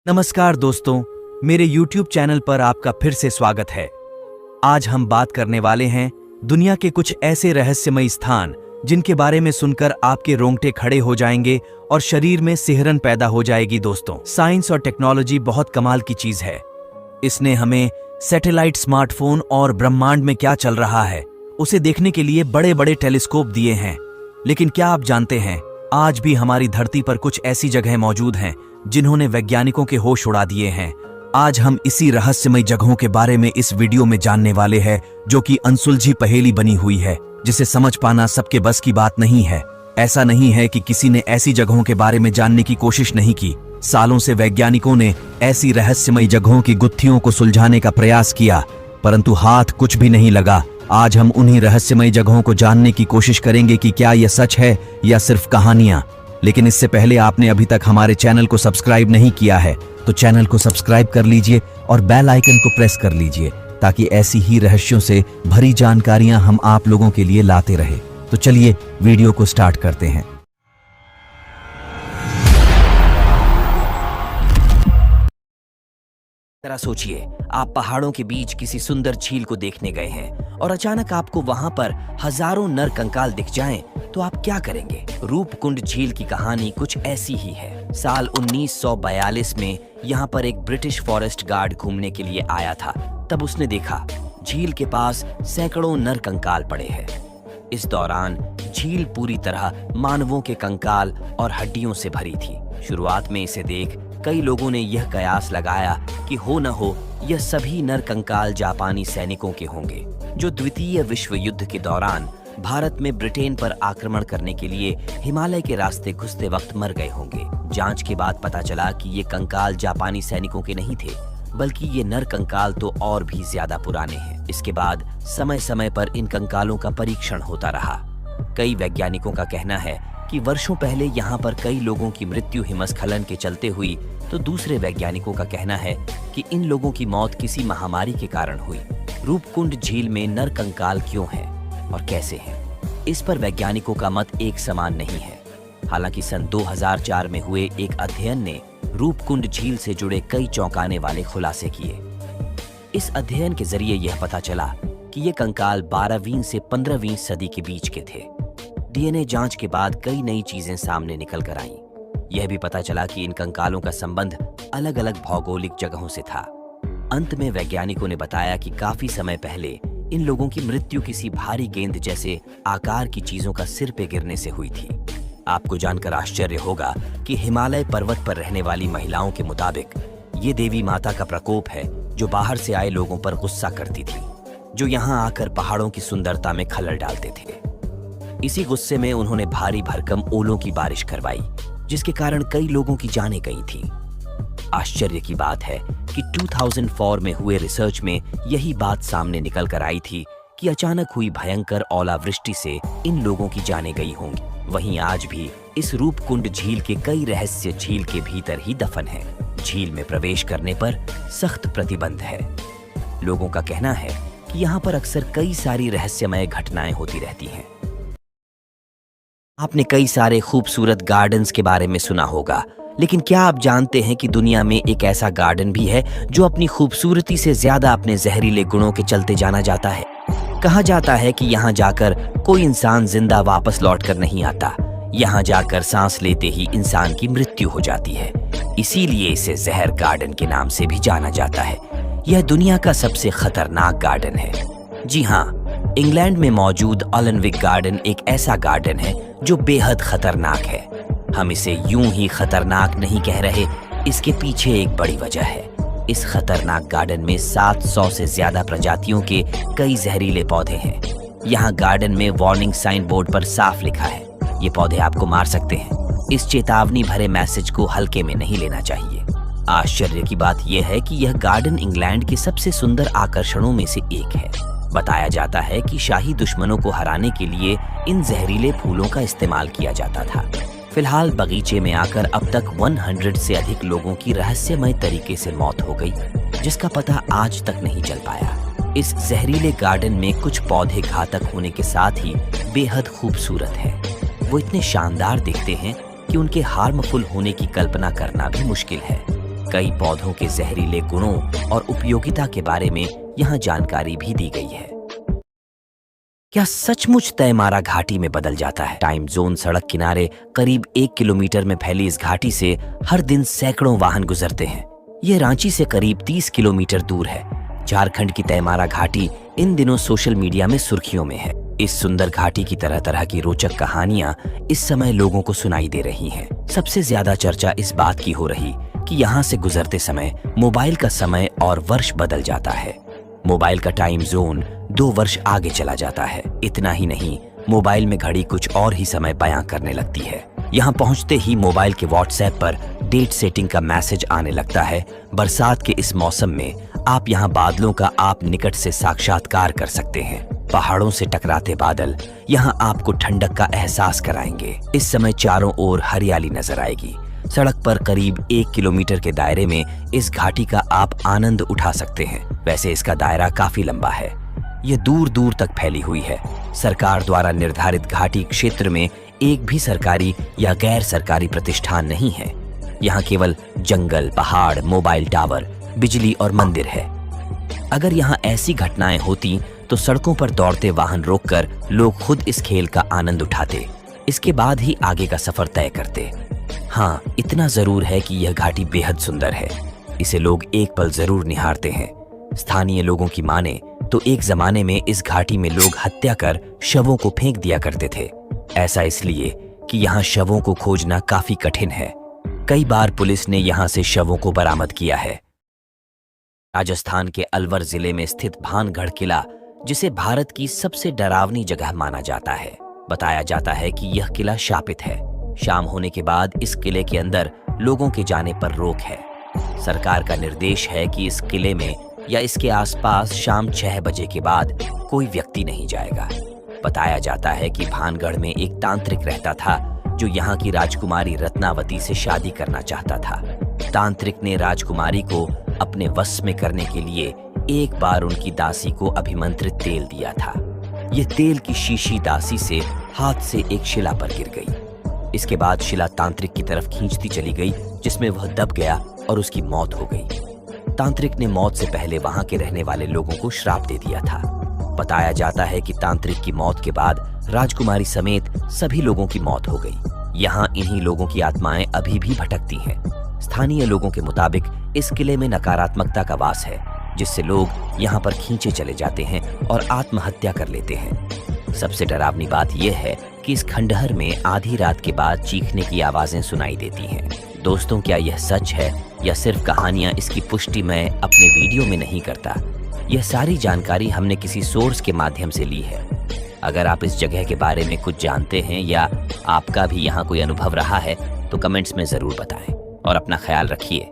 नमस्कार दोस्तों, मेरे YouTube चैनल पर आपका फिर से स्वागत है। आज हम बात करने वाले हैं दुनिया के कुछ ऐसे रहस्यमयी स्थान जिनके बारे में सुनकर आपके रोंगटे खड़े हो जाएंगे और शरीर में सिहरन पैदा हो जाएगी। दोस्तों, साइंस और टेक्नोलॉजी बहुत कमाल की चीज है। इसने हमें सैटेलाइट, स्मार्टफोन और ब्रह्मांड में क्या चल रहा है उसे देखने के लिए बड़े बड़े टेलीस्कोप दिए हैं। लेकिन क्या आप जानते हैं, आज भी हमारी धरती पर कुछ ऐसी जगहें मौजूद हैं जिन्होंने वैज्ञानिकों के होश उड़ा दिए हैं। आज हम इसी रहस्यमयी जगहों के बारे में इस वीडियो में जानने वाले हैं, जो कि अनसुलझी पहेली बनी हुई है, जिसे समझ पाना सबके बस की बात नहीं है। ऐसा नहीं है कि किसी ने ऐसी जगहों के बारे में जानने की कोशिश नहीं की। सालों से वैज्ञानिकों ने ऐसी रहस्यमयी जगहों की गुत्थियों को सुलझाने का प्रयास किया, परंतु हाथ कुछ भी नहीं लगा। आज हम उन्हीं रहस्यमयी जगहों को जानने की कोशिश करेंगे कि क्या यह सच है या सिर्फ कहानियां। लेकिन इससे पहले आपने अभी तक हमारे चैनल को सब्सक्राइब नहीं किया है तो चैनल को सब्सक्राइब कर लीजिए और बेल आइकन को प्रेस कर लीजिए, ताकि ऐसी ही रहस्यों से भरी जानकारियां हम आप लोगों के लिए लाते रहे। तो चलिए वीडियो को स्टार्ट करते हैं। जरा सोचिए, आप पहाड़ों के बीच किसी सुंदर झील को देखने गए हैं और अचानक आपको वहां पर हजारों नर कंकाल दिख जाएं, तो आप क्या करेंगे? रूपकुंड झील की कहानी कुछ ऐसी ही है। साल 1942 में यहाँ पर एक ब्रिटिश फॉरेस्ट गार्ड घूमने के लिए आया था। तब उसने देखा झील के पास सैकड़ों नर कंकाल पड़े हैं। इस दौरान झील पूरी तरह मानवों के कंकाल और हड्डियों से भरी थी। शुरुआत में इसे देख कई लोगों ने यह कयास लगाया कि हो न हो यह सभी नर कंकाल जापानी सैनिकों के होंगे, जो द्वितीय विश्व युद्ध के दौरान भारत में ब्रिटेन पर आक्रमण करने के लिए हिमालय के रास्ते घुसते वक्त मर गए होंगे। जांच के बाद पता चला कि ये कंकाल जापानी सैनिकों के नहीं थे, बल्कि ये नर कंकाल तो और भी ज्यादा पुराने हैं। इसके बाद समय समय पर इन कंकालों का परीक्षण होता रहा। कई वैज्ञानिकों का कहना है कि वर्षों पहले यहाँ पर कई लोगों की मृत्यु हिमस्खलन के चलते हुई, तो दूसरे वैज्ञानिकों का कहना है कि इन लोगों की मौत किसी महामारी के कारण हुई। रूपकुंड झील में नर कंकाल क्यों हैं और कैसे हैं, इस पर वैज्ञानिकों का मत एक समान नहीं है। हालांकि सन 2004 में हुए एक अध्ययन ने रूपकुंड झील से जुड़े कई चौंकाने वाले खुलासे किए। इस अध्ययन के जरिए यह पता चला कि ये कंकाल 12वीं से 15वीं सदी के बीच के थे। डीएनए जांच के बाद कई नई चीजें सामने निकल कर आईं। यह भी पता चला कि इन कंकालों का संबंध अलग अलग भौगोलिक जगहों से था। अंत में वैज्ञानिकों ने बताया कि काफी समय पहले इन लोगों की मृत्यु किसी भारी गेंद जैसे आकार की चीजों का सिर पे गिरने से हुई थी। आपको जानकर आश्चर्य होगा कि हिमालय पर्वत पर रहने वाली महिलाओं के मुताबिक ये देवी माता का प्रकोप है, जो बाहर से आए लोगों पर गुस्सा करती थी, जो यहाँ आकर पहाड़ों की सुंदरता में खलल डालते थे। इसी गुस्से में उन्होंने भारी भरकम ओलों की बारिश करवाई, जिसके कारण कई लोगों की जानें गई थी। आश्चर्य की बात है कि 2004 में हुए रिसर्च में यही बात सामने निकल कर आई थी कि अचानक हुई भयंकर ओलावृष्टि से इन लोगों की जानें गई होंगी। वहीं आज भी इस रूपकुंड झील के कई रहस्य झील के भीतर ही दफन हैं। झील में प्रवेश करने पर सख्त प्रतिबंध है। लोगों का कहना है कि यहाँ पर अक्सर कई सारी रहस्यमय घटनाएं होती रहती हैं। आपने कई सारे खूबसूरत गार्डन्स के बारे में सुना होगा, लेकिन क्या आप जानते हैं कि दुनिया में एक ऐसा गार्डन भी है जो अपनी खूबसूरती से ज्यादा अपने जहरीले गुणों के चलते जाना जाता है? कहा जाता है कि यहाँ जाकर कोई इंसान जिंदा वापस लौटकर नहीं आता। यहाँ जाकर सांस लेते ही इंसान की मृत्यु हो जाती है। इसीलिए इसे जहर गार्डन के नाम से भी जाना जाता है। यह दुनिया का सबसे खतरनाक गार्डन है। जी हाँ, इंग्लैंड में मौजूद ऑलनविक गार्डन एक ऐसा गार्डन है जो बेहद खतरनाक है। हम इसे यूं ही खतरनाक नहीं कह रहे, इसके पीछे एक बड़ी वजह है। इस खतरनाक गार्डन में 700 से ज्यादा प्रजातियों के कई जहरीले पौधे हैं। यहाँ गार्डन में वार्निंग साइन बोर्ड पर साफ लिखा है, ये पौधे आपको मार सकते हैं। इस चेतावनी भरे मैसेज को हल्के में नहीं लेना चाहिए। आश्चर्य की बात यह है कि यह गार्डन इंग्लैंड के सबसे सुंदर आकर्षणों में से एक है। बताया जाता है कि शाही दुश्मनों को हराने के लिए इन जहरीले फूलों का इस्तेमाल किया जाता था। फिलहाल बगीचे में आकर अब तक 100 से अधिक लोगों की रहस्यमय तरीके से मौत हो गई, जिसका पता आज तक नहीं चल पाया। इस जहरीले गार्डन में कुछ पौधे घातक होने के साथ ही बेहद खूबसूरत है। वो इतने शानदार दिखते हैं कि उनके हार्मफुल होने की कल्पना करना भी मुश्किल है। कई पौधों के जहरीले गुणों और उपयोगिता के बारे में यहाँ जानकारी भी दी गई है। क्या सचमुच तयमारा घाटी में बदल जाता है? टाइम जोन सड़क किनारे करीब 1 किलोमीटर में फैली इस घाटी से हर दिन सैकड़ों वाहन गुजरते हैं। ये रांची से करीब 30 किलोमीटर दूर है। झारखंड की तयमारा घाटी इन दिनों सोशल मीडिया में सुर्खियों में है। इस सुंदर घाटी की तरह तरह की रोचक कहानियां इस समय लोगों को सुनाई दे रही हैं। सबसे ज्यादा चर्चा इस बात की हो रही कि यहाँ से गुजरते समय मोबाइल का समय और वर्ष बदल जाता है। मोबाइल का टाइम जोन 2 वर्ष आगे चला जाता है। इतना ही नहीं, मोबाइल में घड़ी कुछ और ही समय बयां करने लगती है। यहाँ पहुंचते ही मोबाइल के व्हाट्सएप पर डेट सेटिंग का मैसेज आने लगता है। बरसात के इस मौसम में आप यहाँ बादलों का आप निकट से साक्षात्कार कर सकते हैं। पहाड़ों से टकराते बादल यहाँ आपको ठंडक का एहसास कराएंगे। इस समय चारों ओर हरियाली नजर आएगी। सड़क पर करीब 1 किलोमीटर के दायरे में इस घाटी का आप आनंद उठा सकते हैं। वैसे इसका दायरा काफी लंबा है, ये दूर दूर तक फैली हुई है। सरकार द्वारा निर्धारित घाटी क्षेत्र में एक भी सरकारी या गैर सरकारी प्रतिष्ठान नहीं है। यहाँ केवल जंगल, पहाड़, मोबाइल टावर, बिजली और मंदिर है। अगर यहाँ ऐसी घटनाएं होती तो सड़कों पर दौड़ते वाहन रोककर लोग खुद इस खेल का आनंद उठाते, इसके बाद ही आगे का सफर तय करते। हाँ, इतना जरूर है कि यह घाटी बेहद सुंदर है। इसे लोग एक पल जरूर निहारते हैं। स्थानीय लोगों की माने तो एक जमाने में इस घाटी में लोग हत्या कर शवों को फेंक दिया करते थे। ऐसा इसलिए कि यहाँ शवों को खोजना काफी कठिन है। कई बार पुलिस ने यहाँ से शवों को बरामद किया है। राजस्थान के अलवर जिले में स्थित भानगढ़ किला, जिसे भारत की सबसे डरावनी जगह माना जाता है। बताया जाता है कि यह किला शापित है। शाम होने के बाद इस किले के अंदर लोगों के जाने पर रोक है। सरकार का निर्देश है कि इस किले में या इसके आसपास शाम 6 बजे के बाद कोई व्यक्ति नहीं जाएगा। बताया जाता है कि भानगढ़ में एक तांत्रिक रहता था जो यहाँ की राजकुमारी रत्नावती से शादी करना चाहता था। तांत्रिक ने राजकुमारी को अपने वश में करने के लिए एक बार उनकी दासी को अभिमंत्रित तेल दिया था। यह तेल की शीशी दासी से हाथ से एक शिला पर गिर गई। इसके बाद शिला तांत्रिक की तरफ खींचती चली गई, जिसमें वह दब गया और उसकी मौत हो गई। तांत्रिक ने मौत से पहले वहां के रहने वाले लोगों को श्राप दे दिया था। बताया जाता है कि तांत्रिक की मौत के बाद राजकुमारी समेत सभी लोगों की मौत हो गई। यहाँ इन्हीं लोगों की आत्माएं अभी भी भटकती हैं। स्थानीय लोगों के मुताबिक इस किले में नकारात्मकता का वास है, जिससे लोग यहाँ पर खींचे चले जाते हैं और आत्महत्या कर लेते हैं। सबसे डरावनी बात यह है कि इस खंडहर में आधी रात के बाद चीखने की आवाजें सुनाई देती हैं। दोस्तों, क्या यह सच है या सिर्फ कहानियां? इसकी पुष्टि मैं अपने वीडियो में नहीं करता। यह सारी जानकारी हमने किसी सोर्स के माध्यम से ली है। अगर आप इस जगह के बारे में कुछ जानते हैं या आपका भी यहाँ कोई अनुभव रहा है तो कमेंट्स में जरूर बताएं और अपना ख्याल रखिए।